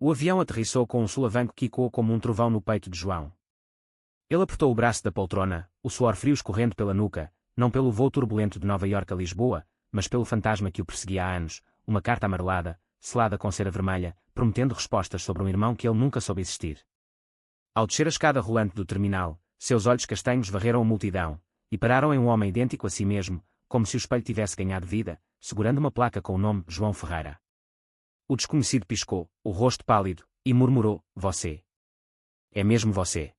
O avião aterrissou com um solavanco que ecoou como um trovão no peito de João. Ele apertou o braço da poltrona, o suor frio escorrendo pela nuca, não pelo voo turbulento de Nova Iorque a Lisboa, mas pelo fantasma que o perseguia há anos, uma carta amarelada, selada com cera vermelha, prometendo respostas sobre um irmão que ele nunca soube existir. Ao descer a escada rolante do terminal, seus olhos castanhos varreram a multidão, e pararam em um homem idêntico a si mesmo, como se o espelho tivesse ganhado vida, segurando uma placa com o nome João Ferreira. O desconhecido piscou, o rosto pálido, e murmurou: "Você. É mesmo você."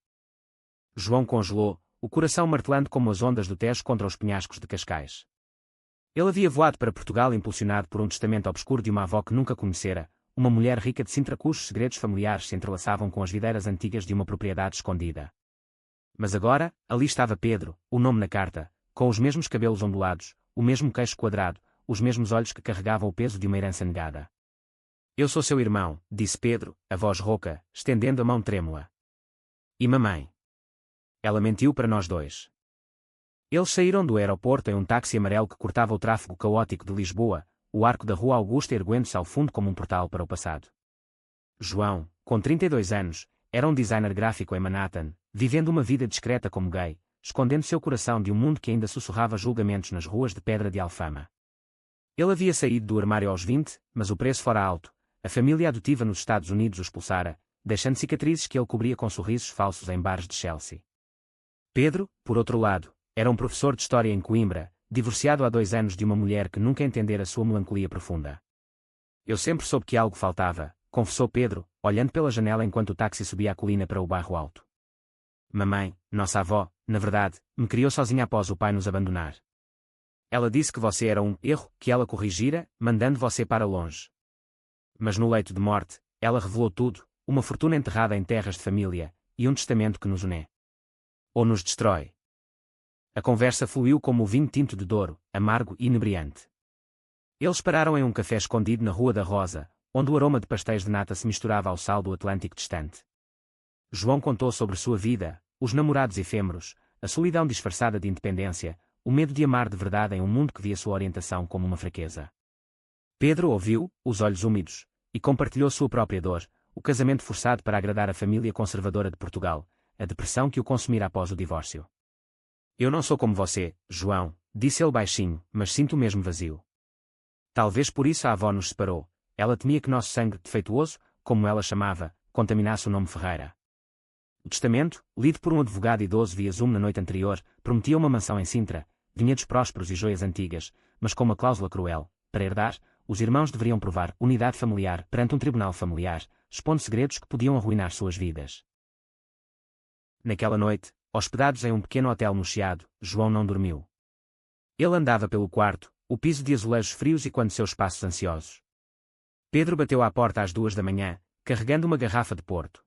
João congelou, o coração martelando como as ondas do Tejo contra os penhascos de Cascais. Ele havia voado para Portugal impulsionado por um testamento obscuro de uma avó que nunca conhecera, uma mulher rica de Sintra cujos segredos familiares se entrelaçavam com as videiras antigas de uma propriedade escondida. Mas agora, ali estava Pedro, o nome na carta, com os mesmos cabelos ondulados, o mesmo queixo quadrado, os mesmos olhos que carregavam o peso de uma herança negada. "Eu sou seu irmão", disse Pedro, a voz rouca, estendendo a mão trêmula. "E mamãe?" Ela mentiu para nós dois. Eles saíram do aeroporto em um táxi amarelo que cortava o tráfego caótico de Lisboa, o arco da Rua Augusta erguendo-se ao fundo como um portal para o passado. João, com 32 anos, era um designer gráfico em Manhattan, vivendo uma vida discreta como gay, escondendo seu coração de um mundo que ainda sussurrava julgamentos nas ruas de pedra de Alfama. Ele havia saído do armário aos 20, mas o preço fora alto, a família adotiva nos Estados Unidos o expulsara, deixando cicatrizes que ele cobria com sorrisos falsos em bares de Chelsea. Pedro, por outro lado, era um professor de história em Coimbra, divorciado há 2 anos de uma mulher que nunca entendera sua melancolia profunda. "Eu sempre soube que algo faltava", confessou Pedro, olhando pela janela enquanto o táxi subia a colina para o bairro alto. "Mamãe, nossa avó, na verdade, me criou sozinha após o pai nos abandonar. Ela disse que você era um erro que ela corrigira, mandando você para longe. Mas no leito de morte, ela revelou tudo, uma fortuna enterrada em terras de família, e um testamento que nos une. Ou nos destrói." A conversa fluiu como o vinho tinto de Douro, amargo e inebriante. Eles pararam em um café escondido na Rua da Rosa, onde o aroma de pastéis de nata se misturava ao sal do Atlântico distante. João contou sobre sua vida, os namorados efêmeros, a solidão disfarçada de independência, o medo de amar de verdade em um mundo que via sua orientação como uma fraqueza. Pedro ouviu, os olhos úmidos, e compartilhou sua própria dor, o casamento forçado para agradar a família conservadora de Portugal, a depressão que o consumira após o divórcio. "Eu não sou como você, João", disse ele baixinho, "mas sinto o mesmo vazio. Talvez por isso a avó nos separou, ela temia que nosso sangue defeituoso, como ela chamava, contaminasse o nome Ferreira." O testamento, lido por um advogado idoso via Zoom na noite anterior, prometia uma mansão em Sintra, vinhedos prósperos e joias antigas, mas com uma cláusula cruel: para herdar, os irmãos deveriam provar unidade familiar perante um tribunal familiar, expondo segredos que podiam arruinar suas vidas. Naquela noite, hospedados em um pequeno hotel no Chiado, João não dormiu. Ele andava pelo quarto, o piso de azulejos frios e quando seus passos ansiosos. Pedro bateu à porta às 2 da manhã, carregando uma garrafa de Porto.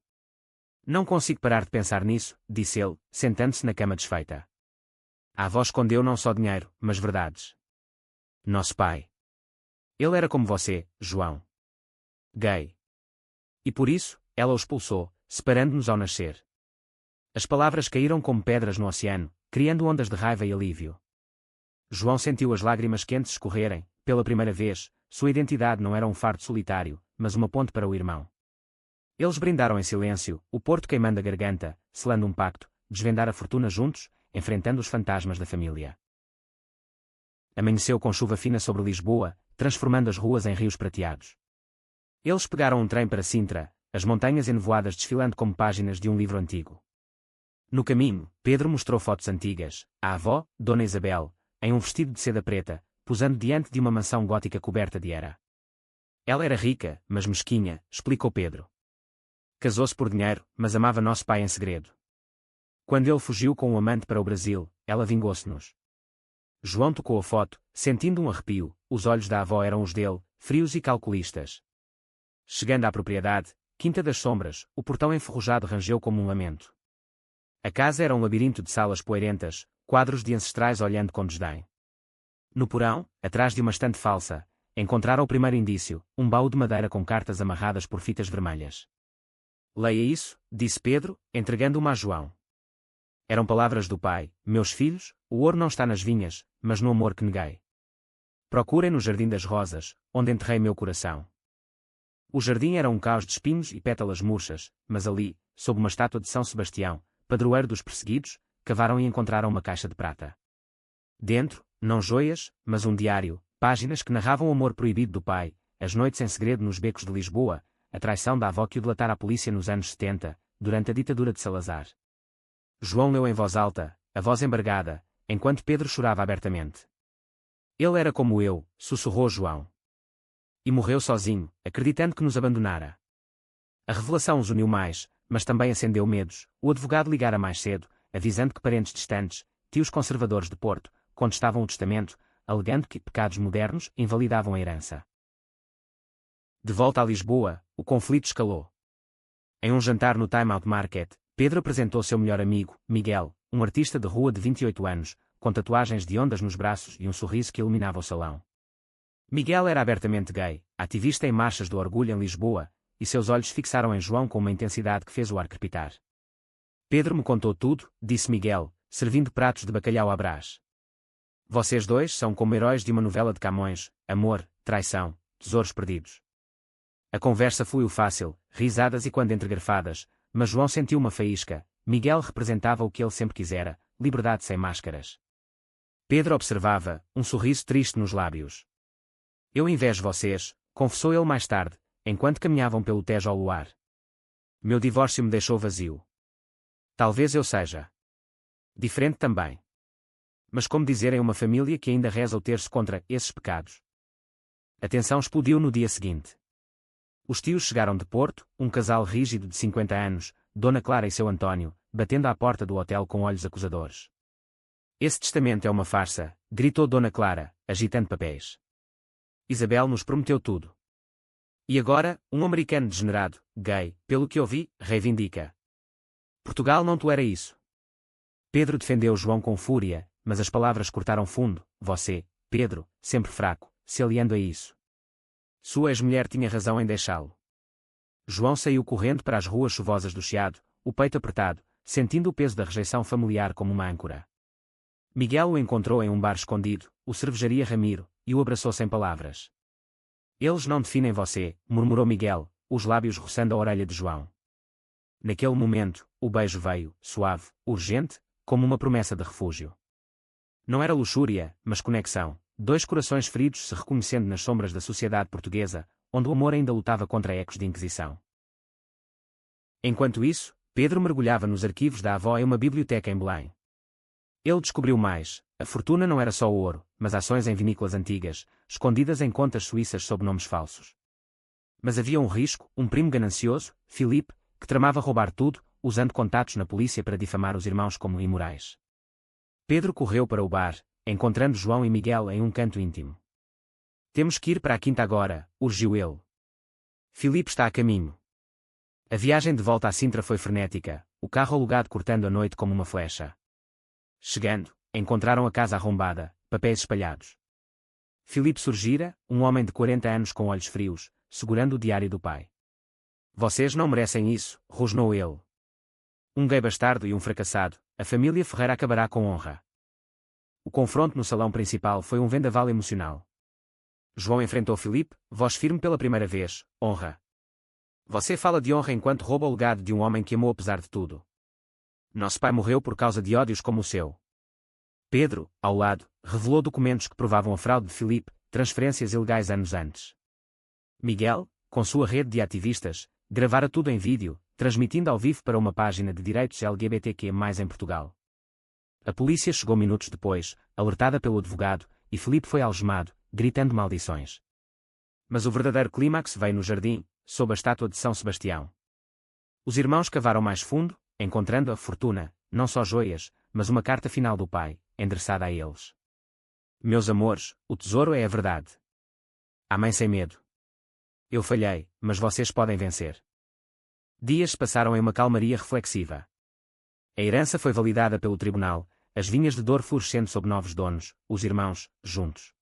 "Não consigo parar de pensar nisso", disse ele, sentando-se na cama desfeita. A avó escondeu não só dinheiro, mas verdades. "Nosso pai. Ele era como você, João. Gay. E por isso, ela o expulsou, separando-nos ao nascer." As palavras caíram como pedras no oceano, criando ondas de raiva e alívio. João sentiu as lágrimas quentes escorrerem, pela primeira vez, sua identidade não era um fardo solitário, mas uma ponte para o irmão. Eles brindaram em silêncio, o Porto queimando a garganta, selando um pacto, desvendar a fortuna juntos, enfrentando os fantasmas da família. Amanheceu com chuva fina sobre Lisboa, transformando as ruas em rios prateados. Eles pegaram um trem para Sintra, as montanhas enevoadas desfilando como páginas de um livro antigo. No caminho, Pedro mostrou fotos antigas, à avó, Dona Isabel, em um vestido de seda preta, posando diante de uma mansão gótica coberta de era. Ela era rica, mas mesquinha, explicou Pedro. Casou-se por dinheiro, mas amava nosso pai em segredo. Quando ele fugiu com um amante para o Brasil, ela vingou-se-nos. João tocou a foto, sentindo um arrepio, os olhos da avó eram os dele, frios e calculistas. Chegando à propriedade, Quinta das Sombras, o portão enferrujado rangeu como um lamento. A casa era um labirinto de salas poeirentas, quadros de ancestrais olhando com desdém. No porão, atrás de uma estante falsa, encontraram o primeiro indício, um baú de madeira com cartas amarradas por fitas vermelhas. "Leia isso", disse Pedro, entregando-uma a João. Eram palavras do pai: "Meus filhos, o ouro não está nas vinhas, mas no amor que neguei. Procurem no Jardim das Rosas, onde enterrei meu coração." O jardim era um caos de espinhos e pétalas murchas, mas ali, sob uma estátua de São Sebastião, padroeiro dos perseguidos, cavaram e encontraram uma caixa de prata. Dentro, não joias, mas um diário, páginas que narravam o amor proibido do pai, as noites em segredo nos becos de Lisboa, a traição da avó que o delatara à polícia nos anos 70, durante a ditadura de Salazar. João leu em voz alta, a voz embargada, enquanto Pedro chorava abertamente. Ele era como eu, sussurrou João. E morreu sozinho, acreditando que nos abandonara. A revelação os uniu mais, mas também acendeu medos. O advogado ligara mais cedo, avisando que parentes distantes, tios conservadores de Porto, contestavam o testamento, alegando que pecados modernos invalidavam a herança. De volta a Lisboa, o conflito escalou. Em um jantar no Time Out Market, Pedro apresentou seu melhor amigo, Miguel, um artista de rua de 28 anos, com tatuagens de ondas nos braços e um sorriso que iluminava o salão. Miguel era abertamente gay, ativista em marchas do orgulho em Lisboa, e seus olhos fixaram em João com uma intensidade que fez o ar crepitar. Pedro me contou tudo, disse Miguel, servindo pratos de bacalhau à brás. Vocês dois são como heróis de uma novela de Camões, amor, traição, tesouros perdidos. A conversa fluiu fácil, risadas e quando entregarfadas, mas João sentiu uma faísca. Miguel representava o que ele sempre quisera, liberdade sem máscaras. Pedro observava, um sorriso triste nos lábios. Eu invejo vocês, confessou ele mais tarde, enquanto caminhavam pelo Tejo ao luar. Meu divórcio me deixou vazio. Talvez eu seja diferente também. Mas como dizer em uma família que ainda reza o terço contra esses pecados? A tensão explodiu no dia seguinte. Os tios chegaram de Porto, um casal rígido de 50 anos, Dona Clara e seu António, batendo à porta do hotel com olhos acusadores. Esse testamento é uma farsa, gritou Dona Clara, agitando papéis. Isabel nos prometeu tudo. E agora, um americano degenerado, gay, pelo que ouvi, reivindica. Portugal não tolera isso. Pedro defendeu João com fúria, mas as palavras cortaram fundo. Você, Pedro, sempre fraco, se aliando a isso. Sua ex-mulher tinha razão em deixá-lo. João saiu correndo para as ruas chuvosas do Chiado, o peito apertado, sentindo o peso da rejeição familiar como uma âncora. Miguel o encontrou em um bar escondido, o Cervejaria Ramiro, e o abraçou sem palavras. Eles não definem você, murmurou Miguel, os lábios roçando a orelha de João. Naquele momento, o beijo veio, suave, urgente, como uma promessa de refúgio. Não era luxúria, mas conexão, dois corações feridos se reconhecendo nas sombras da sociedade portuguesa, onde o amor ainda lutava contra ecos de Inquisição. Enquanto isso, Pedro mergulhava nos arquivos da avó em uma biblioteca em Belém. Ele descobriu mais. A fortuna não era só o ouro, mas ações em vinícolas antigas, escondidas em contas suíças sob nomes falsos. Mas havia um risco, um primo ganancioso, Filipe, que tramava roubar tudo, usando contatos na polícia para difamar os irmãos como imorais. Pedro correu para o bar, encontrando João e Miguel em um canto íntimo. Temos que ir para a quinta agora, urgiu ele. Filipe está a caminho. A viagem de volta a Sintra foi frenética, o carro alugado cortando a noite como uma flecha. Chegando, encontraram a casa arrombada, papéis espalhados. Filipe surgira, um homem de 40 anos com olhos frios, segurando o diário do pai. Vocês não merecem isso, rosnou ele. Um gay bastardo e um fracassado, a família Ferreira acabará com honra. O confronto no salão principal foi um vendaval emocional. João enfrentou Filipe, voz firme pela primeira vez, honra. Você fala de honra enquanto rouba o legado de um homem que amou apesar de tudo. Nosso pai morreu por causa de ódios como o seu. Pedro, ao lado, revelou documentos que provavam a fraude de Filipe, transferências ilegais anos antes. Miguel, com sua rede de ativistas, gravara tudo em vídeo, transmitindo ao vivo para uma página de direitos LGBTQ+ em Portugal. A polícia chegou minutos depois, alertada pelo advogado, e Filipe foi algemado, gritando maldições. Mas o verdadeiro clímax veio no jardim, sob a estátua de São Sebastião. Os irmãos cavaram mais fundo, encontrando a fortuna, não só joias, mas uma carta final do pai, endereçada a eles. Meus amores, o tesouro é a verdade. A mãe sem medo. Eu falhei, mas vocês podem vencer. Dias passaram em uma calmaria reflexiva. A herança foi validada pelo tribunal, as vinhas de dor florescendo sob novos donos, os irmãos, juntos.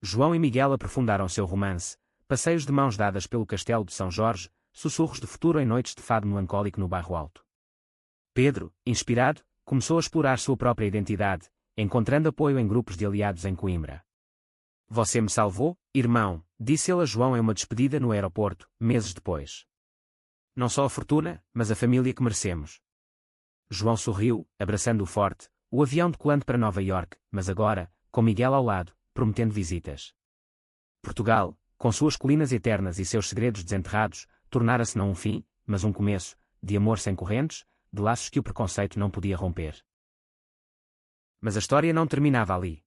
João e Miguel aprofundaram seu romance, passeios de mãos dadas pelo castelo de São Jorge, sussurros de futuro em noites de fado melancólico no bairro Alto. Pedro, inspirado, começou a explorar sua própria identidade, encontrando apoio em grupos de aliados em Coimbra. Você me salvou, irmão, disse ele a João em uma despedida no aeroporto, meses depois. Não só a fortuna, mas a família que merecemos. João sorriu, abraçando-o forte, o avião decolando para Nova York, mas agora, com Miguel ao lado, prometendo visitas. Portugal, com suas colinas eternas e seus segredos desenterrados, tornara-se não um fim, mas um começo, de amor sem correntes, de laços que o preconceito não podia romper. Mas a história não terminava ali.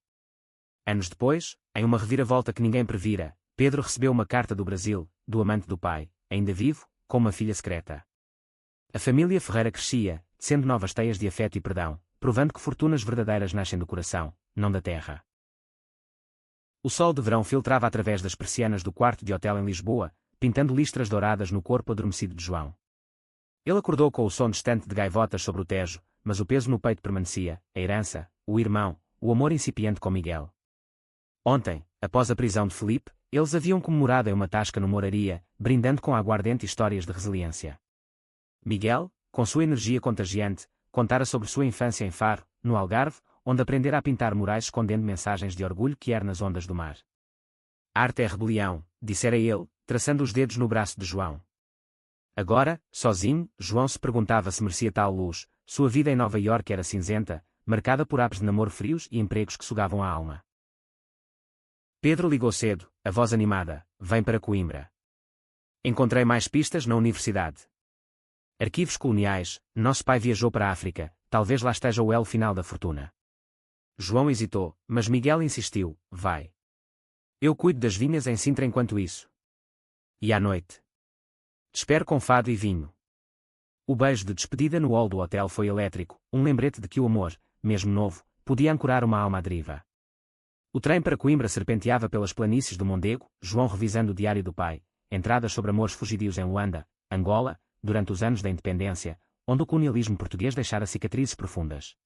Anos depois, em uma reviravolta que ninguém previra, Pedro recebeu uma carta do Brasil, do amante do pai, ainda vivo, com uma filha secreta. A família Ferreira crescia, tecendo novas teias de afeto e perdão, provando que fortunas verdadeiras nascem do coração, não da terra. O sol de verão filtrava através das persianas do quarto de hotel em Lisboa, pintando listras douradas no corpo adormecido de João. Ele acordou com o som distante de gaivotas sobre o Tejo, mas o peso no peito permanecia, a herança, o irmão, o amor incipiente com Miguel. Ontem, após a prisão de Filipe, eles haviam comemorado em uma tasca no Moraria, brindando com aguardente histórias de resiliência. Miguel, com sua energia contagiante, contara sobre sua infância em Faro, no Algarve, onde aprendera a pintar murais escondendo mensagens de orgulho que erram nas ondas do mar. Arte é rebelião, dissera ele, traçando os dedos no braço de João. Agora, sozinho, João se perguntava se merecia tal luz. Sua vida em Nova Iorque era cinzenta, marcada por apps de namoro frios e empregos que sugavam a alma. Pedro ligou cedo, a voz animada: vem para Coimbra. Encontrei mais pistas na universidade. Arquivos coloniais, nosso pai viajou para a África, talvez lá esteja o elo final da fortuna. João hesitou, mas Miguel insistiu: vai. Eu cuido das vinhas em Sintra enquanto isso. E à noite? Espero com fado e vinho. O beijo de despedida no hall do hotel foi elétrico, um lembrete de que o amor, mesmo novo, podia ancorar uma alma à deriva. O trem para Coimbra serpenteava pelas planícies do Mondego, João revisando o diário do pai, entradas sobre amores fugidios em Luanda, Angola, durante os anos da independência, onde o colonialismo português deixara cicatrizes profundas.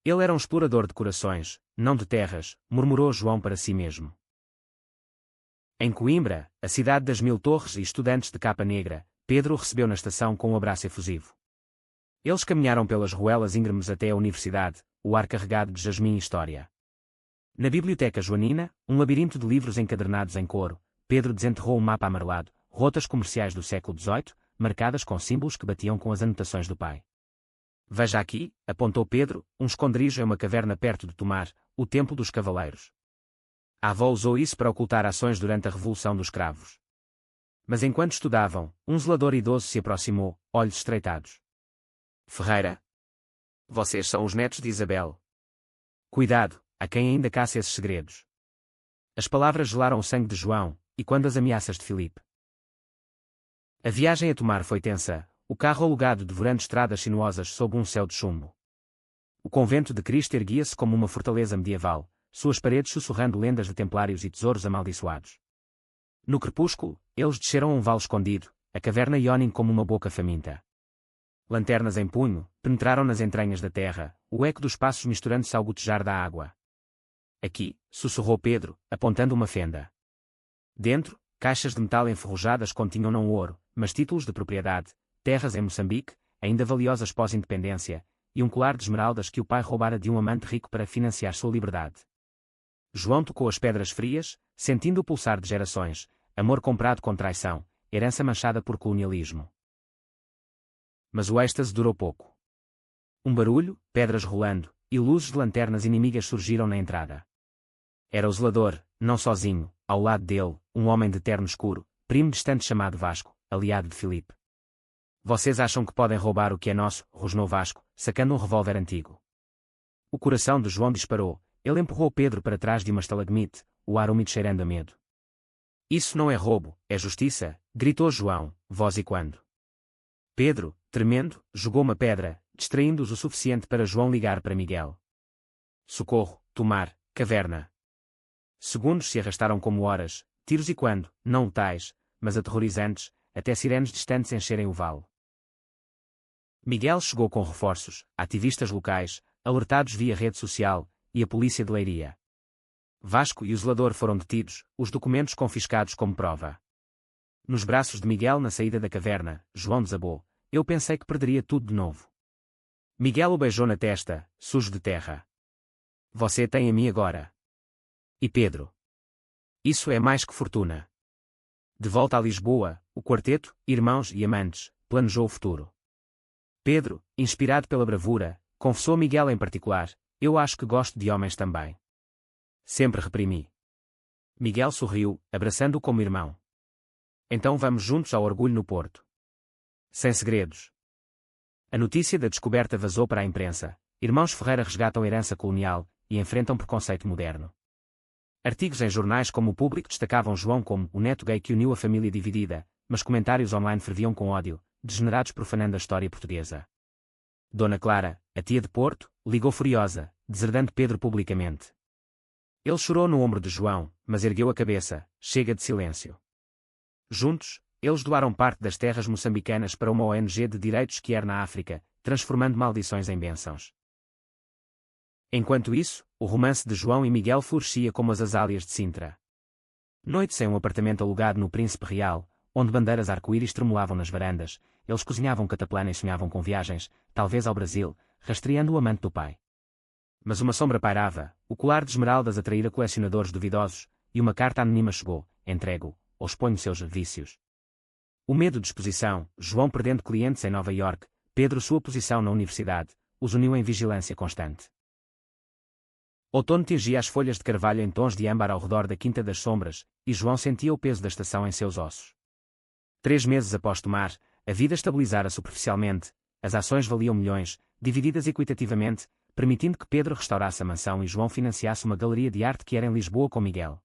Ele era um explorador de corações, não de terras, murmurou João para si mesmo. Em Coimbra, a cidade das 1000 torres e estudantes de capa negra, Pedro o recebeu na estação com um abraço efusivo. Eles caminharam pelas ruelas íngremes até a universidade, o ar carregado de jasmim e história. Na biblioteca joanina, um labirinto de livros encadernados em couro, Pedro desenterrou um mapa amarelado, rotas comerciais do século XVIII, marcadas com símbolos que batiam com as anotações do pai. Veja aqui, apontou Pedro, um esconderijo em uma caverna perto de Tomar, o Templo dos Cavaleiros. A avó usou isso para ocultar ações durante a Revolução dos Cravos. Mas enquanto estudavam, um zelador idoso se aproximou, olhos estreitados. Ferreira. Vocês são os netos de Isabel. Cuidado, há quem ainda caça esses segredos. As palavras gelaram o sangue de João, e quando as ameaças de Filipe. A viagem a Tomar foi tensa, o carro alugado devorando estradas sinuosas sob um céu de chumbo. O convento de Cristo erguia-se como uma fortaleza medieval, suas paredes sussurrando lendas de templários e tesouros amaldiçoados. No crepúsculo, eles desceram um vale escondido, a caverna iónica como uma boca faminta. Lanternas em punho, penetraram nas entranhas da terra, o eco dos passos misturando-se ao gotejar da água. Aqui, sussurrou Pedro, apontando uma fenda. Dentro, caixas de metal enferrujadas continham não ouro, mas títulos de propriedade, terras em Moçambique, ainda valiosas pós-independência, e um colar de esmeraldas que o pai roubara de um amante rico para financiar sua liberdade. João tocou as pedras frias, sentindo o pulsar de gerações, amor comprado com traição, herança manchada por colonialismo. Mas o êxtase durou pouco. Um barulho, pedras rolando, e luzes de lanternas inimigas surgiram na entrada. Era o zelador, não sozinho, ao lado dele, um homem de terno escuro, primo distante chamado Vasco, aliado de Filipe. Vocês acham que podem roubar o que é nosso? Rosnou Vasco, sacando um revólver antigo. O coração de João disparou. Ele empurrou Pedro para trás de uma estalagmite, o ar úmido cheirando a medo. Isso não é roubo, é justiça, gritou João, voz e quando. Pedro, tremendo, jogou uma pedra, distraindo-os o suficiente para João ligar para Miguel. Socorro, Tomar, caverna. Segundos se arrastaram como horas, tiros e quando, não letais, mas aterrorizantes, até sirenes distantes encherem o vale. Miguel chegou com reforços, ativistas locais, alertados via rede social, e a polícia de Leiria. Vasco e o zelador foram detidos, os documentos confiscados como prova. Nos braços de Miguel na saída da caverna, João desabou. Eu pensei que perderia tudo de novo. Miguel o beijou na testa, sujo de terra. Você tem a mim agora. E Pedro? Isso é mais que fortuna. De volta a Lisboa, o quarteto, irmãos e amantes, planejou o futuro. Pedro, inspirado pela bravura, confessou a Miguel em particular: eu acho que gosto de homens também. Sempre reprimi. Miguel sorriu, abraçando-o como irmão. Então vamos juntos ao orgulho no Porto. Sem segredos. A notícia da descoberta vazou para a imprensa. Irmãos Ferreira resgatam herança colonial e enfrentam preconceito moderno. Artigos em jornais como o Público destacavam João como o neto gay que uniu a família dividida, mas comentários online ferviam com ódio, degenerados profanando a história portuguesa. Dona Clara, a tia de Porto, ligou furiosa, deserdando Pedro publicamente. Ele chorou no ombro de João, mas ergueu a cabeça: chega de silêncio. Juntos, eles doaram parte das terras moçambicanas para uma ONG de direitos que era na África, transformando maldições em bênçãos. Enquanto isso, o romance de João e Miguel florescia como as azáleas de Sintra. Noites em um apartamento alugado no Príncipe Real, onde bandeiras arco-íris tremulavam nas varandas, eles cozinhavam cataplana e sonhavam com viagens, talvez ao Brasil, rastreando o amante do pai. Mas uma sombra pairava, o colar de esmeraldas atraíra colecionadores duvidosos, e uma carta anônima chegou: entrego, ou exponho seus vícios. O medo de exposição, João perdendo clientes em Nova York, Pedro sua posição na universidade, os uniu em vigilância constante. Outono tingia as folhas de carvalho em tons de âmbar ao redor da Quinta das Sombras, e João sentia o peso da estação em seus ossos. 3 meses após tomar, a vida estabilizara superficialmente, as ações valiam milhões, divididas equitativamente, permitindo que Pedro restaurasse a mansão e João financiasse uma galeria de arte que era em Lisboa com Miguel.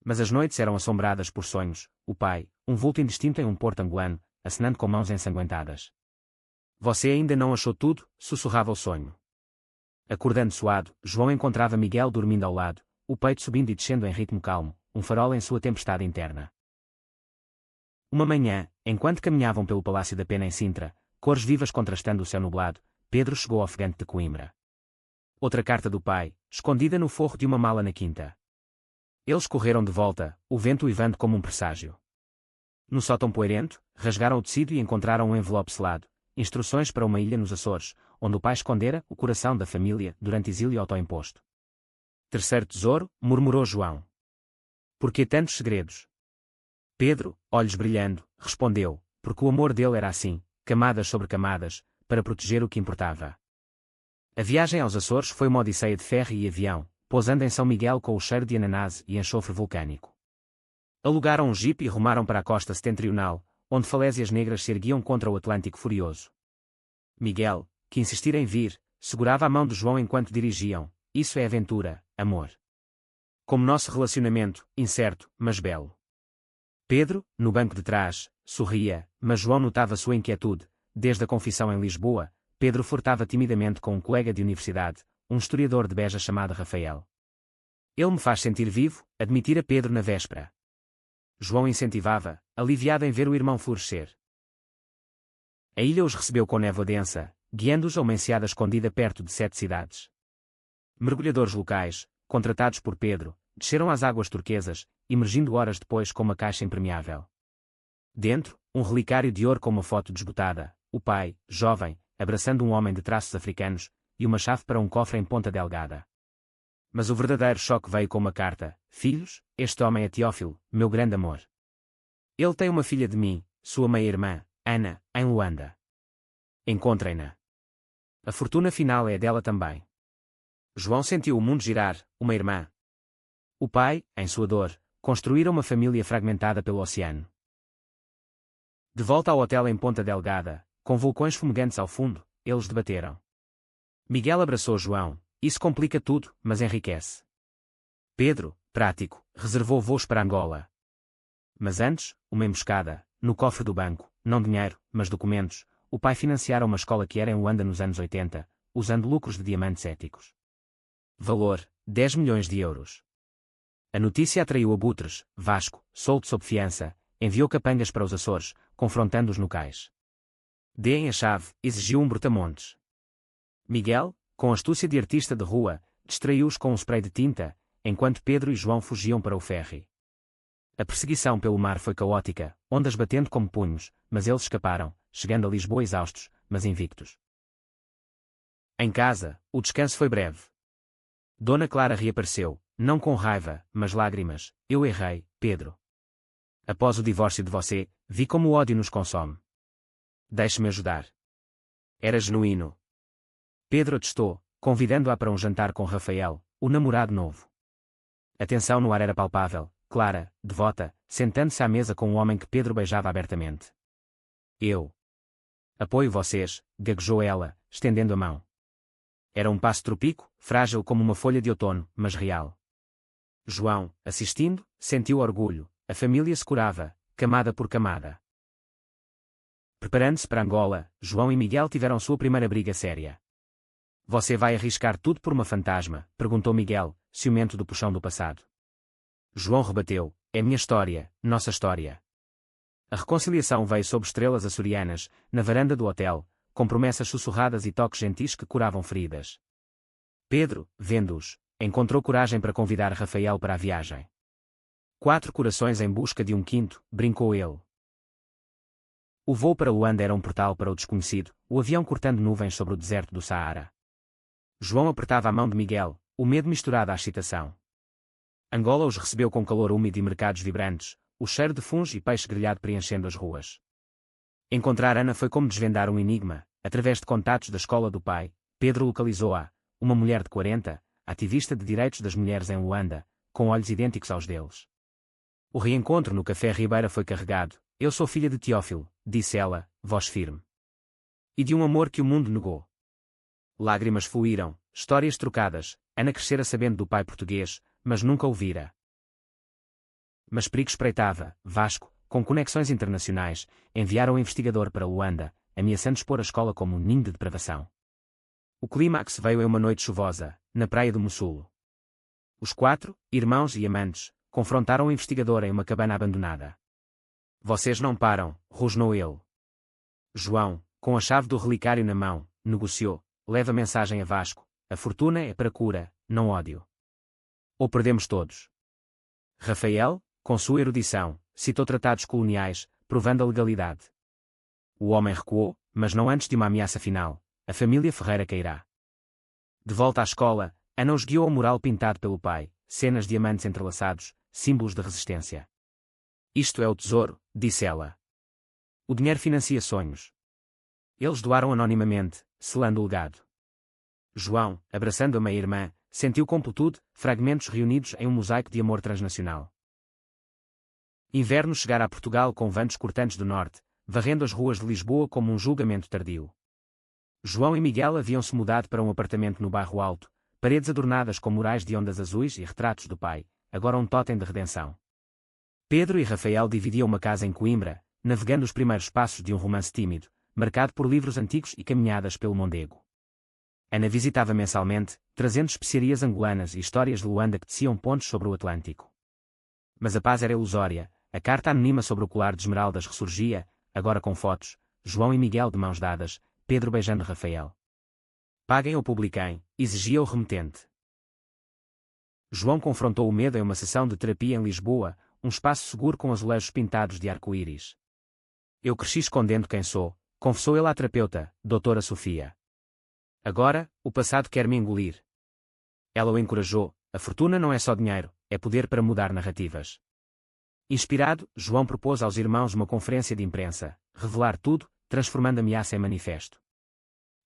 Mas as noites eram assombradas por sonhos: o pai, um vulto indistinto em um porto angolano, acenando com mãos ensanguentadas. Você ainda não achou tudo? Sussurrava o sonho. Acordando suado, João encontrava Miguel dormindo ao lado, o peito subindo e descendo em ritmo calmo, um farol em sua tempestade interna. Uma manhã, enquanto caminhavam pelo Palácio da Pena em Sintra, cores vivas contrastando o céu nublado, Pedro chegou ofegante de Coimbra. Outra carta do pai, escondida no forro de uma mala na quinta. Eles correram de volta, o vento uivando como um presságio. No sótão poeirento, rasgaram o tecido e encontraram um envelope selado: instruções para uma ilha nos Açores, onde o pai escondera o coração da família durante exílio autoimposto. Terceiro tesouro, murmurou João. Por que tantos segredos? Pedro, olhos brilhando, respondeu: porque o amor dele era assim, camadas sobre camadas, para proteger o que importava. A viagem aos Açores foi uma odisseia de ferro e avião, pousando em São Miguel com o cheiro de ananás e enxofre vulcânico. Alugaram um jipe e rumaram para a costa setentrional, onde falésias negras se erguiam contra o Atlântico furioso. Miguel, que insistira em vir, segurava a mão de João enquanto dirigiam: isso é aventura, amor. Como nosso relacionamento, incerto, mas belo. Pedro, no banco de trás, sorria, mas João notava sua inquietude. Desde a confissão em Lisboa, Pedro flertava timidamente com um colega de universidade, um historiador de Beja chamado Rafael. Ele me faz sentir vivo, admitira Pedro na véspera. João incentivava, aliviado em ver o irmão florescer. A ilha os recebeu com névoa densa, guiando-os a uma enseada escondida perto de 7 cidades. Mergulhadores locais, contratados por Pedro, desceram às águas turquesas, emergindo horas depois com uma caixa impermeável. Dentro, um relicário de ouro com uma foto desbotada, o pai, jovem, abraçando um homem de traços africanos, e uma chave para um cofre em ponta delgada. Mas o verdadeiro choque veio com uma carta: filhos, este homem é Teófilo, meu grande amor. Ele tem uma filha de mim, sua meia-irmã, Ana, em Luanda. Encontrem-na. A fortuna final é dela também. João sentiu o mundo girar, uma irmã. O pai, em sua dor, construíra uma família fragmentada pelo oceano. De volta ao hotel em Ponta Delgada, com vulcões fumegantes ao fundo, eles debateram. Miguel abraçou João: isso complica tudo, mas enriquece. Pedro, prático, reservou voos para Angola. Mas antes, uma emboscada, no cofre do banco, não dinheiro, mas documentos. O pai financiara uma escola que era em Luanda nos anos 80, usando lucros de diamantes éticos. Valor: 10 milhões de euros. A notícia atraiu abutres. Vasco, solto sob fiança, enviou capangas para os Açores, confrontando os locais. Deem a chave, exigiu um brutamontes. Miguel, com astúcia de artista de rua, distraiu-os com um spray de tinta, enquanto Pedro e João fugiam para o ferry. A perseguição pelo mar foi caótica, ondas batendo como punhos, mas eles escaparam, chegando a Lisboa exaustos, mas invictos. Em casa, o descanso foi breve. Dona Clara reapareceu, não com raiva, mas lágrimas, eu errei, Pedro. Após o divórcio de você, vi como o ódio nos consome. Deixe-me ajudar. Era genuíno. Pedro atestou, convidando-a para um jantar com Rafael, o namorado novo. A tensão no ar era palpável, clara, devota, sentando-se à mesa com um homem que Pedro beijava abertamente. Eu apoio vocês, gaguejou ela, estendendo a mão. Era um passo tropico, frágil como uma folha de outono, mas real. João, assistindo, sentiu orgulho, a família se curava, camada por camada. Preparando-se para Angola, João e Miguel tiveram sua primeira briga séria. Você vai arriscar tudo por uma fantasma? Perguntou Miguel, ciumento do puxão do passado. João rebateu, é minha história, nossa história. A reconciliação veio sob estrelas açorianas, na varanda do hotel, com promessas sussurradas e toques gentis que curavam feridas. Pedro, vendo-os, encontrou coragem para convidar Rafael para a viagem. 4 corações em busca de um quinto, brincou ele. O voo para Luanda era um portal para o desconhecido, o avião cortando nuvens sobre o deserto do Saara. João apertava a mão de Miguel, o medo misturado à excitação. Angola os recebeu com calor úmido e mercados vibrantes, o cheiro de fungo e peixe grelhado preenchendo as ruas. Encontrar Ana foi como desvendar um enigma. Através de contatos da escola do pai, Pedro localizou-a, uma mulher de 40, ativista de direitos das mulheres em Luanda, com olhos idênticos aos deles. O reencontro no Café Ribeira foi carregado. Eu sou filha de Teófilo, disse ela, voz firme. E de um amor que o mundo negou. Lágrimas fluíram, histórias trocadas. Ana crescera sabendo do pai português, mas nunca o vira. Mas perigo espreitava. Vasco, com conexões internacionais, enviaram um investigador para Luanda, ameaçando expor a escola como um ninho de depravação. O clímax veio em uma noite chuvosa, na praia do Mussulo. Os 4, irmãos e amantes, confrontaram o investigador em uma cabana abandonada. Vocês não param, rosnou ele. João, com a chave do relicário na mão, negociou, leva a mensagem a Vasco, a fortuna é para cura, não ódio. Ou perdemos todos. Rafael, com sua erudição, citou tratados coloniais, provando a legalidade. O homem recuou, mas não antes de uma ameaça final, a família Ferreira cairá. De volta à escola, Ana os guiou ao mural pintado pelo pai, cenas de diamantes entrelaçados, símbolos de resistência. Isto é o tesouro, disse ela. O dinheiro financia sonhos. Eles doaram anonimamente, selando o legado. João, abraçando a meia-irmã, sentiu completude, fragmentos reunidos em um mosaico de amor transnacional. Inverno chegara a Portugal com ventos cortantes do norte, varrendo as ruas de Lisboa como um julgamento tardio. João e Miguel haviam-se mudado para um apartamento no bairro Alto, paredes adornadas com murais de ondas azuis e retratos do pai, agora um tótem de redenção. Pedro e Rafael dividiam uma casa em Coimbra, navegando os primeiros passos de um romance tímido, marcado por livros antigos e caminhadas pelo Mondego. Ana visitava mensalmente, trazendo especiarias angolanas e histórias de Luanda que teciam pontes sobre o Atlântico. Mas a paz era ilusória, a carta anônima sobre o colar de esmeraldas ressurgia, agora com fotos, João e Miguel de mãos dadas, Pedro beijando Rafael. Paguem ou publiquem, exigia o remetente. João confrontou o medo em uma sessão de terapia em Lisboa, um espaço seguro com azulejos pintados de arco-íris. Eu cresci escondendo quem sou, confessou ele à terapeuta, doutora Sofia. Agora, o passado quer me engolir. Ela o encorajou, a fortuna não é só dinheiro, é poder para mudar narrativas. Inspirado, João propôs aos irmãos uma conferência de imprensa, revelar tudo, transformando a ameaça em manifesto.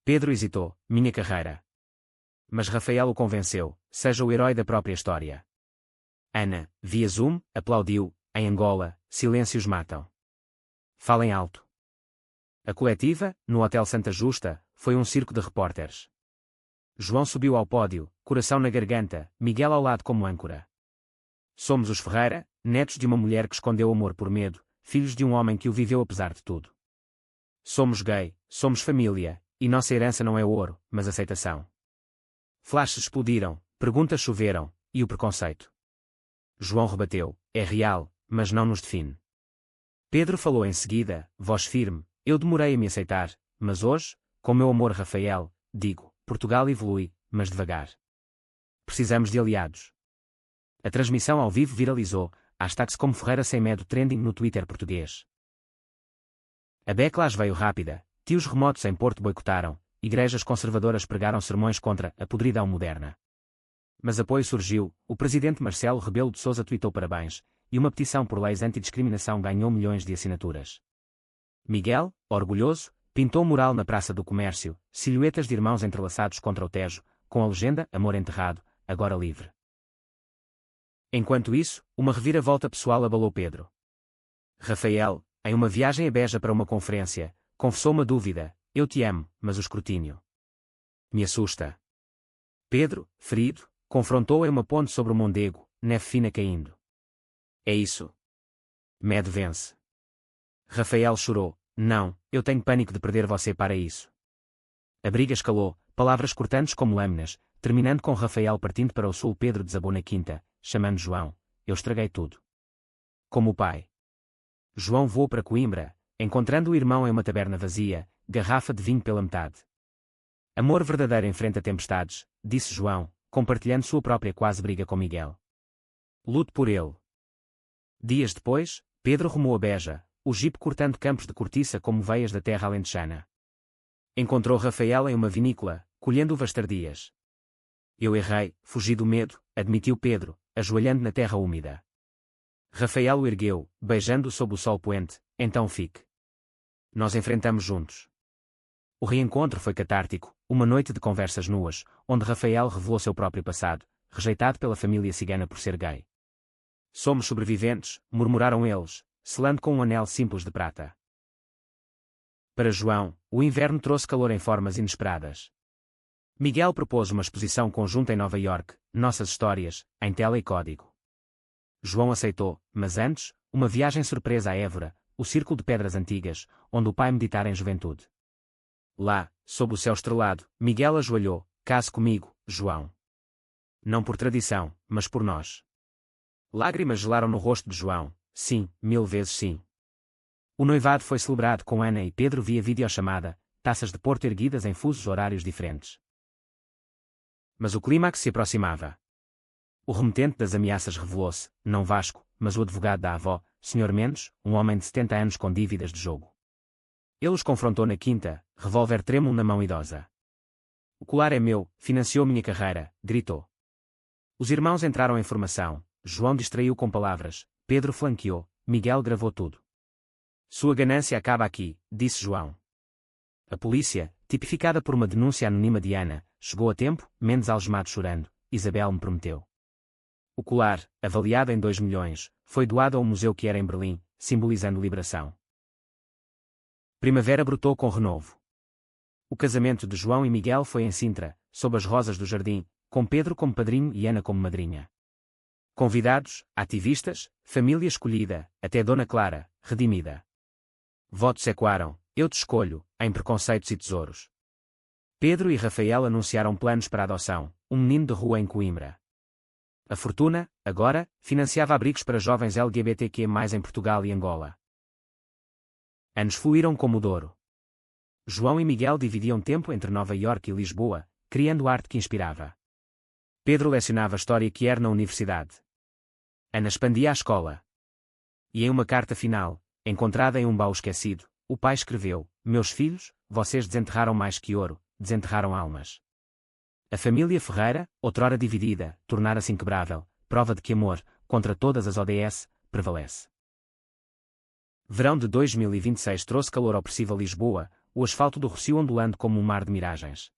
Pedro hesitou, minha carreira. Mas Rafael o convenceu, seja o herói da própria história. Ana, via Zoom, aplaudiu, em Angola, silêncios matam. Falem alto. A coletiva, no Hotel Santa Justa, foi um circo de repórteres. João subiu ao pódio, coração na garganta, Miguel ao lado como âncora. Somos os Ferreira, netos de uma mulher que escondeu o amor por medo, filhos de um homem que o viveu apesar de tudo. Somos gay, somos família, e nossa herança não é ouro, mas aceitação. Flashes explodiram, perguntas choveram, e o preconceito. João rebateu, é real, mas não nos define. Pedro falou em seguida, voz firme, eu demorei a me aceitar, mas hoje, com meu amor Rafael, digo, Portugal evolui, mas devagar. Precisamos de aliados. A transmissão ao vivo viralizou, hashtags como Ferreira Sem Medo trending no Twitter português. A backlash veio rápida, tios remotos em Porto boicotaram, igrejas conservadoras pregaram sermões contra a podridão moderna. Mas apoio surgiu, o presidente Marcelo Rebelo de Sousa tweetou parabéns, e uma petição por leis antidiscriminação ganhou milhões de assinaturas. Miguel, orgulhoso, pintou um mural na Praça do Comércio, silhuetas de irmãos entrelaçados contra o Tejo, com a legenda Amor enterrado, agora livre. Enquanto isso, uma reviravolta pessoal abalou Pedro. Rafael, em uma viagem a Beja para uma conferência, confessou uma dúvida: eu te amo, mas o escrutínio me assusta. Pedro, ferido, confrontou-a em uma ponte sobre o Mondego, neve fina caindo. É isso. Medo vence. Rafael chorou: não, eu tenho pânico de perder você para isso. A briga escalou, palavras cortantes como lâminas, terminando com Rafael partindo para o sul. Pedro desabou na quinta, chamando João: eu estraguei tudo. Como o pai. João voou para Coimbra, encontrando o irmão em uma taberna vazia, garrafa de vinho pela metade. Amor verdadeiro enfrenta tempestades, disse João, compartilhando sua própria quase briga com Miguel. Luto por ele. Dias depois, Pedro rumou a Beja, o jipe cortando campos de cortiça como veias da terra alentejana. Encontrou Rafael em uma vinícola, colhendo uvas tardias. Eu errei, fugi do medo, admitiu Pedro, ajoelhando na terra úmida. Rafael o ergueu, beijando-o sob o sol poente: então fique. Nós enfrentamos juntos. O reencontro foi catártico, uma noite de conversas nuas, onde Rafael revelou seu próprio passado, rejeitado pela família cigana por ser gay. Somos sobreviventes, murmuraram eles, selando com um anel simples de prata. Para João, o inverno trouxe calor em formas inesperadas. Miguel propôs uma exposição conjunta em Nova York, Nossas Histórias, em tela e código. João aceitou, mas antes, uma viagem surpresa a Évora, o círculo de pedras antigas, onde o pai meditara em juventude. Lá, sob o céu estrelado, Miguel ajoelhou: case comigo, João. Não por tradição, mas por nós. Lágrimas gelaram no rosto de João: sim, 1000 vezes sim. O noivado foi celebrado com Ana e Pedro via videochamada, taças de Porto erguidas em fusos horários diferentes. Mas o clímax se aproximava. O remetente das ameaças revelou-se, não Vasco, mas o advogado da avó, Sr. Mendes, um homem de 70 anos com dívidas de jogo. Ele os confrontou na quinta, revólver trêmulo na mão idosa. O colar é meu, financiou minha carreira, gritou. Os irmãos entraram em formação, João distraiu com palavras, Pedro flanqueou, Miguel gravou tudo. Sua ganância acaba aqui, disse João. A polícia, tipificada por uma denúncia anônima de Ana, chegou a tempo, Mendes algemado chorando: Isabel me prometeu. O colar, avaliado em 2 milhões, foi doado a um museu que era em Berlim, simbolizando liberação. Primavera brotou com renovo. O casamento de João e Miguel foi em Sintra, sob as rosas do jardim, com Pedro como padrinho e Ana como madrinha. Convidados, ativistas, família escolhida, até Dona Clara, redimida. Votos ecoaram: eu te escolho, em preconceitos e tesouros. Pedro e Rafael anunciaram planos para a adoção, um menino de rua em Coimbra. A fortuna, agora, financiava abrigos para jovens LGBTQ+ em Portugal e Angola. Anos fluíram como o Douro. João e Miguel dividiam tempo entre Nova Iorque e Lisboa, criando arte que inspirava. Pedro lecionava História Queer na universidade. Ana expandia a escola. E em uma carta final, encontrada em um baú esquecido, o pai escreveu: meus filhos, vocês desenterraram mais que ouro, desenterraram almas. A família Ferreira, outrora dividida, tornara-se inquebrável, prova de que amor, contra todas as ODS, prevalece. Verão de 2026 trouxe calor opressivo a Lisboa, o asfalto do Rossio ondulando como um mar de miragens.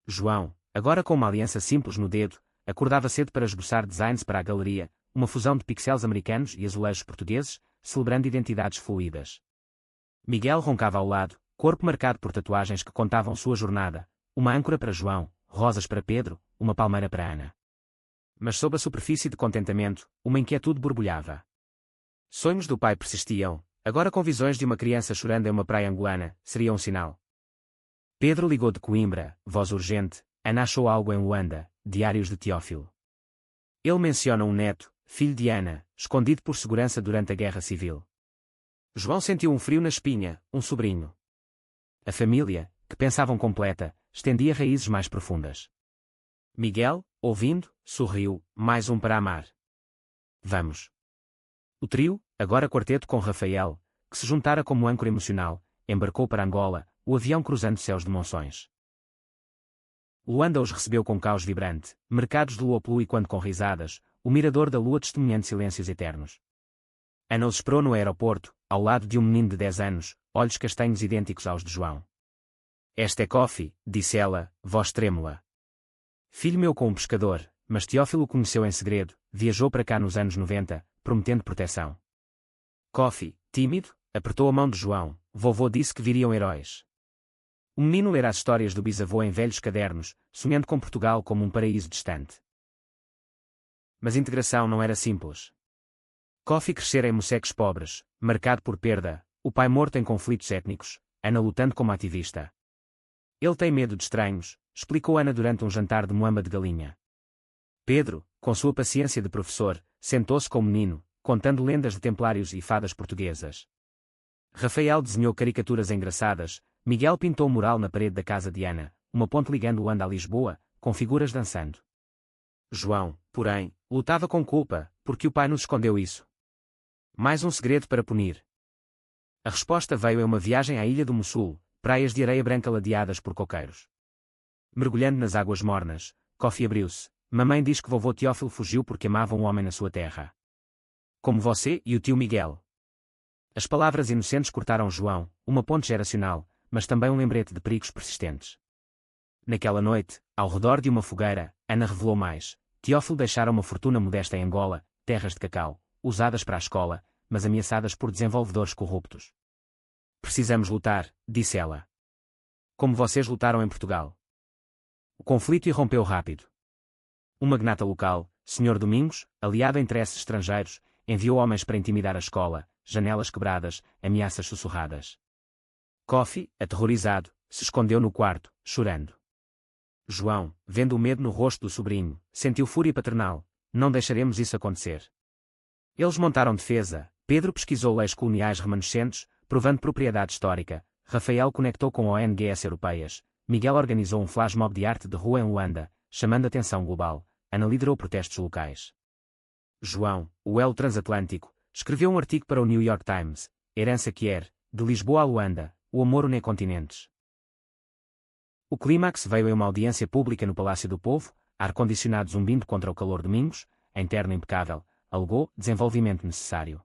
João, agora com uma aliança simples no dedo, acordava cedo para esboçar designs para a galeria, uma fusão de pixels americanos e azulejos portugueses, celebrando identidades fluídas. Miguel roncava ao lado, corpo marcado por tatuagens que contavam sua jornada, uma âncora para João, rosas para Pedro, uma palmeira para Ana. Mas sob a superfície de contentamento, uma inquietude borbulhava. Sonhos do pai persistiam, agora com visões de uma criança chorando em uma praia angolana, seria um sinal. Pedro ligou de Coimbra, voz urgente: Ana achou algo em Luanda, diários de Teófilo. Ele menciona um neto, filho de Ana, escondido por segurança durante a Guerra Civil. João sentiu um frio na espinha, um sobrinho. A família, que pensavam completa, estendia raízes mais profundas. Miguel, ouvindo, sorriu: mais um para amar. Vamos. O trio, agora quarteto com Rafael, que se juntara como âncora emocional, embarcou para Angola, o avião cruzando céus de Monções. Luanda os recebeu com caos vibrante, mercados de lua poluiquando com risadas, o mirador da lua testemunhando silêncios eternos. Ana os esperou no aeroporto, ao lado de um menino de 10 anos, olhos castanhos idênticos aos de João. Esta é Coffee, disse ela, voz trêmula. Filho meu com um pescador, mas Teófilo o conheceu em segredo, viajou para cá nos anos 90, prometendo proteção. Coffee, tímido, apertou a mão de João, vovô disse que viriam heróis. O menino lera as histórias do bisavô em velhos cadernos, sonhando com Portugal como um paraíso distante. Mas integração não era simples. Coffee crescera em moceques pobres, marcado por perda, o pai morto em conflitos étnicos, Ana lutando como ativista. Ele tem medo de estranhos, explicou Ana durante um jantar de moamba de galinha. Pedro, com sua paciência de professor, sentou-se com o menino, contando lendas de templários e fadas portuguesas. Rafael desenhou caricaturas engraçadas, Miguel pintou um mural na parede da casa de Ana, uma ponte ligando Luanda a Lisboa, com figuras dançando. João, porém, lutava com culpa, porque o pai nos escondeu isso. Mais um segredo para punir. A resposta veio em uma viagem à Ilha do Mossul, praias de areia branca ladeadas por coqueiros. Mergulhando nas águas mornas, Coffee abriu-se. Mamãe diz que vovô Teófilo fugiu porque amava um homem na sua terra. Como você e o tio Miguel. As palavras inocentes cortaram João, uma ponte geracional, mas também um lembrete de perigos persistentes. Naquela noite, ao redor de uma fogueira, Ana revelou mais. Teófilo deixara uma fortuna modesta em Angola, terras de cacau, usadas para a escola, mas ameaçadas por desenvolvedores corruptos. Precisamos lutar, disse ela. Como vocês lutaram em Portugal. O conflito irrompeu rápido. Um magnata local, Sr. Domingos, aliado a interesses estrangeiros, enviou homens para intimidar a escola, janelas quebradas, ameaças sussurradas. Coffee, aterrorizado, se escondeu no quarto, chorando. João, vendo o medo no rosto do sobrinho, sentiu fúria paternal. Não deixaremos isso acontecer. Eles montaram defesa. Pedro pesquisou leis coloniais remanescentes, provando propriedade histórica. Rafael conectou com ONGs europeias. Miguel organizou um flash mob de arte de rua em Luanda, chamando atenção global. Ana liderou protestos locais. João, o elo transatlântico, escreveu um artigo para o New York Times, Herança Quer, de Lisboa a Luanda, o amor une continentes. O clímax veio em uma audiência pública no Palácio do Povo, ar-condicionado zumbindo contra o calor. Domingos, em terno impecável, alegou desenvolvimento necessário.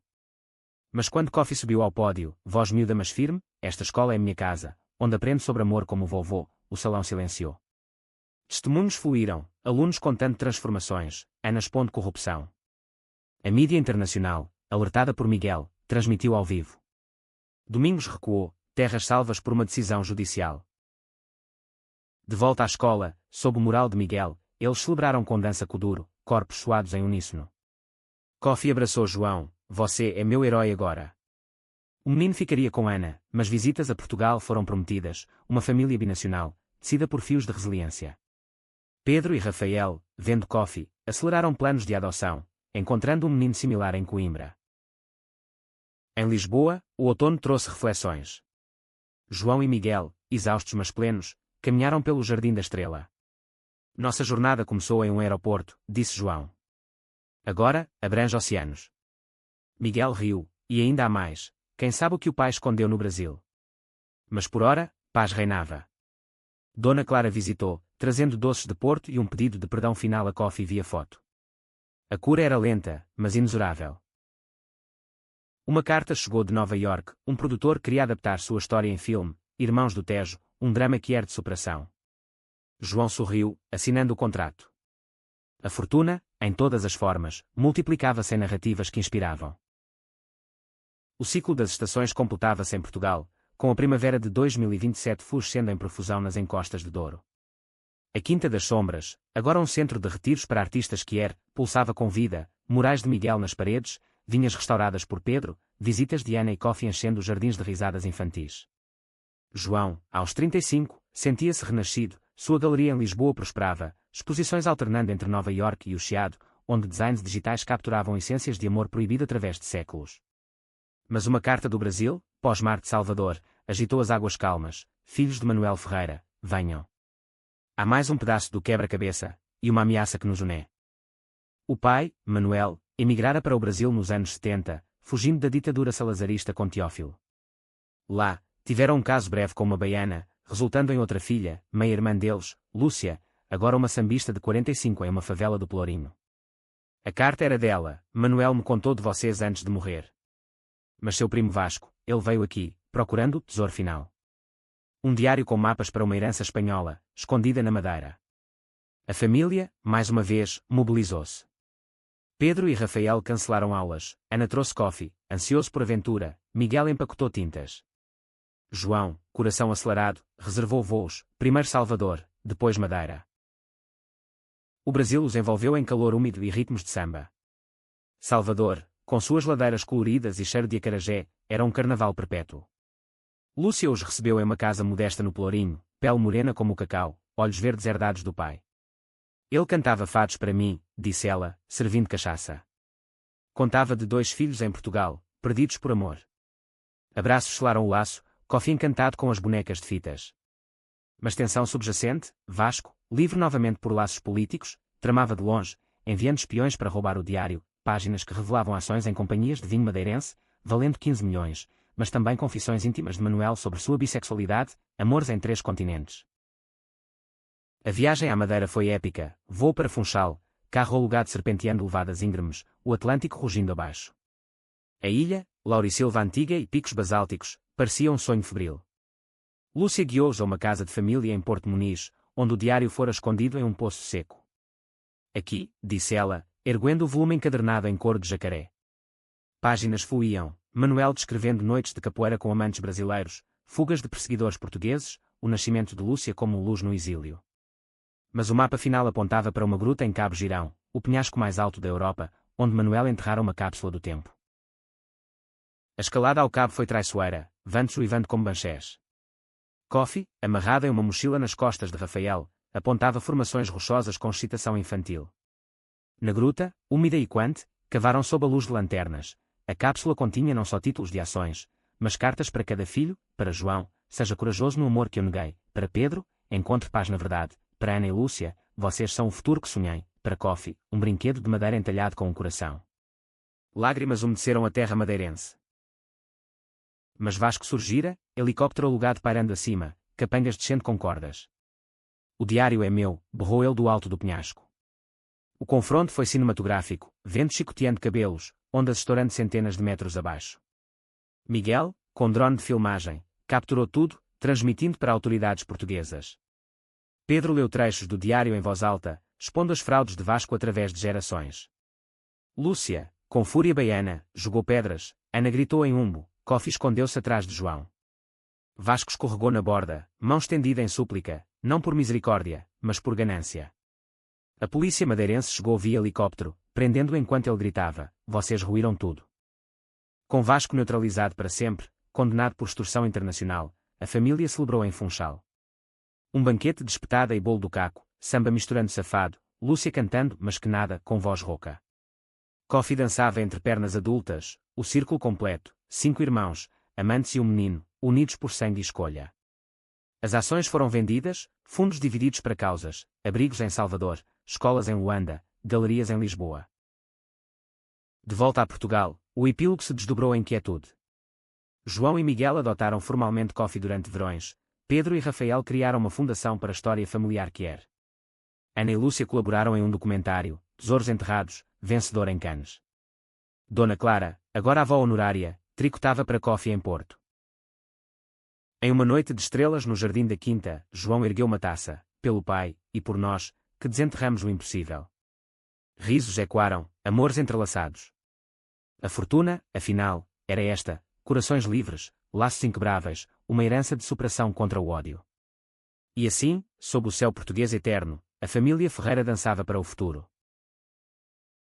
Mas quando Coffee subiu ao pódio, voz miúda mas firme, esta escola é minha casa, onde aprendo sobre amor como o vovô, o salão silenciou. Testemunhos fluíram, alunos contando transformações, Ana expondo corrupção. A mídia internacional, alertada por Miguel, transmitiu ao vivo. Domingos recuou, terras salvas por uma decisão judicial. De volta à escola, sob o mural de Miguel, eles celebraram com dança kuduro, corpos suados em uníssono. Coffee abraçou João, você é meu herói agora. O menino ficaria com Ana, mas visitas a Portugal foram prometidas, uma família binacional, tecida por fios de resiliência. Pedro e Rafael, vendo Coffee, aceleraram planos de adoção, encontrando um menino similar em Coimbra. Em Lisboa, o outono trouxe reflexões. João e Miguel, exaustos mas plenos, caminharam pelo Jardim da Estrela. Nossa jornada começou em um aeroporto, disse João. Agora, abrange oceanos. Miguel riu, e ainda há mais, quem sabe o que o pai escondeu no Brasil. Mas por ora, paz reinava. Dona Clara visitou, trazendo doces de Porto e um pedido de perdão final a Coffee via foto. A cura era lenta, mas inexorável. Uma carta chegou de Nova York, um produtor queria adaptar sua história em filme, Irmãos do Tejo, um drama que era de superação. João sorriu, assinando o contrato. A fortuna, em todas as formas, multiplicava-se em narrativas que inspiravam. O ciclo das estações completava-se em Portugal, com a primavera de 2027 florescendo em profusão nas encostas de Douro. A Quinta das Sombras, agora um centro de retiros para artistas pulsava com vida, murais de Miguel nas paredes, vinhas restauradas por Pedro, visitas de Ana e Coffee enchendo os jardins de risadas infantis. João, aos 35, sentia-se renascido, sua galeria em Lisboa prosperava, exposições alternando entre Nova York e o Chiado, onde designs digitais capturavam essências de amor proibido através de séculos. Mas uma carta do Brasil, pós-mar de Salvador, agitou as águas calmas. Filhos de Manuel Ferreira, venham. Há mais um pedaço do quebra-cabeça, e uma ameaça que nos une. O pai, Manuel, emigrara para o Brasil nos anos 70, fugindo da ditadura salazarista com Teófilo. Lá, tiveram um caso breve com uma baiana, resultando em outra filha, meia-irmã deles, Lúcia, agora uma sambista de 45 em uma favela do Pelourinho. A carta era dela, Manuel me contou de vocês antes de morrer. Mas seu primo Vasco, ele veio aqui, procurando o tesouro final. Um diário com mapas para uma herança espanhola, escondida na Madeira. A família, mais uma vez, mobilizou-se. Pedro e Rafael cancelaram aulas, Ana trouxe coffee, ansioso por aventura, Miguel empacotou tintas. João, coração acelerado, reservou voos, primeiro Salvador, depois Madeira. O Brasil os envolveu em calor úmido e ritmos de samba. Salvador, com suas ladeiras coloridas e cheiro de acarajé, era um carnaval perpétuo. Lúcia os recebeu em uma casa modesta no Pelourinho, pele morena como o cacau, olhos verdes herdados do pai. Ele cantava fados para mim, disse ela, servindo cachaça. Contava de 2 filhos em Portugal, perdidos por amor. Abraços selaram o laço, coffee encantado com as bonecas de fitas. Mas tensão subjacente, Vasco, livre novamente por laços políticos, tramava de longe, enviando espiões para roubar o diário, páginas que revelavam ações em companhias de vinho madeirense, valendo 15 milhões, mas também confissões íntimas de Manuel sobre sua bissexualidade, amores em 3 continentes. A viagem à Madeira foi épica, voo para Funchal, carro alugado serpenteando levadas íngremes, o Atlântico rugindo abaixo. A ilha, Laurisilva antiga e picos basálticos, parecia um sonho febril. Lúcia guiou-os a uma casa de família em Porto Muniz, onde o diário fora escondido em um poço seco. Aqui, disse ela, erguendo o volume encadernado em couro de jacaré. Páginas fluíam, Manuel descrevendo noites de capoeira com amantes brasileiros, fugas de perseguidores portugueses, o nascimento de Lúcia como luz no exílio. Mas o mapa final apontava para uma gruta em Cabo Girão, o penhasco mais alto da Europa, onde Manuel enterrara uma cápsula do tempo. A escalada ao cabo foi traiçoeira, vando suivando como banchés. Coffee, amarrada em uma mochila nas costas de Rafael, apontava formações rochosas com excitação infantil. Na gruta, úmida e quente, cavaram sob a luz de lanternas. A cápsula continha não só títulos de ações, mas cartas para cada filho, para João, seja corajoso no amor que eu neguei, para Pedro, encontre paz na verdade, para Ana e Lúcia, vocês são o futuro que sonhei, para Coffee, um brinquedo de madeira entalhado com um coração. Lágrimas umedeceram a terra madeirense. Mas Vasco surgira, helicóptero alugado pairando acima, capangas descendo com cordas. O diário é meu, berrou ele do alto do penhasco. O confronto foi cinematográfico, vento chicoteando cabelos, ondas estourando centenas de metros abaixo. Miguel, com drone de filmagem, capturou tudo, transmitindo para autoridades portuguesas. Pedro leu trechos do diário em voz alta, expondo as fraudes de Vasco através de gerações. Lúcia, com fúria baiana, jogou pedras, Ana gritou em umbo, Coffee escondeu-se atrás de João. Vasco escorregou na borda, mão estendida em súplica, não por misericórdia, mas por ganância. A polícia madeirense chegou via helicóptero, prendendo-o enquanto ele gritava, vocês ruíram tudo. Com Vasco neutralizado para sempre, condenado por extorsão internacional, a família celebrou em Funchal. Um banquete de espetada e bolo do caco, samba misturando safado, Lúcia cantando, mas que nada, com voz rouca. Coffee dançava entre pernas adultas, o círculo completo, 5 irmãos, amantes e um menino, unidos por sangue e escolha. As ações foram vendidas, fundos divididos para causas, abrigos em Salvador, escolas em Luanda, galerias em Lisboa. De volta a Portugal, o epílogo se desdobrou em quietude. João e Miguel adotaram formalmente Coffee durante verões, Pedro e Rafael criaram uma fundação para a história familiar que era. Ana e Lúcia colaboraram em um documentário, Tesouros Enterrados, vencedor em Cannes. Dona Clara, agora avó honorária, tricotava para Coffee em Porto. Em uma noite de estrelas no jardim da quinta, João ergueu uma taça, pelo pai, e por nós, que desenterramos o impossível. Risos ecoaram, amores entrelaçados. A fortuna, afinal, era esta, corações livres, laços inquebráveis, uma herança de superação contra o ódio. E assim, sob o céu português eterno, a família Ferreira dançava para o futuro.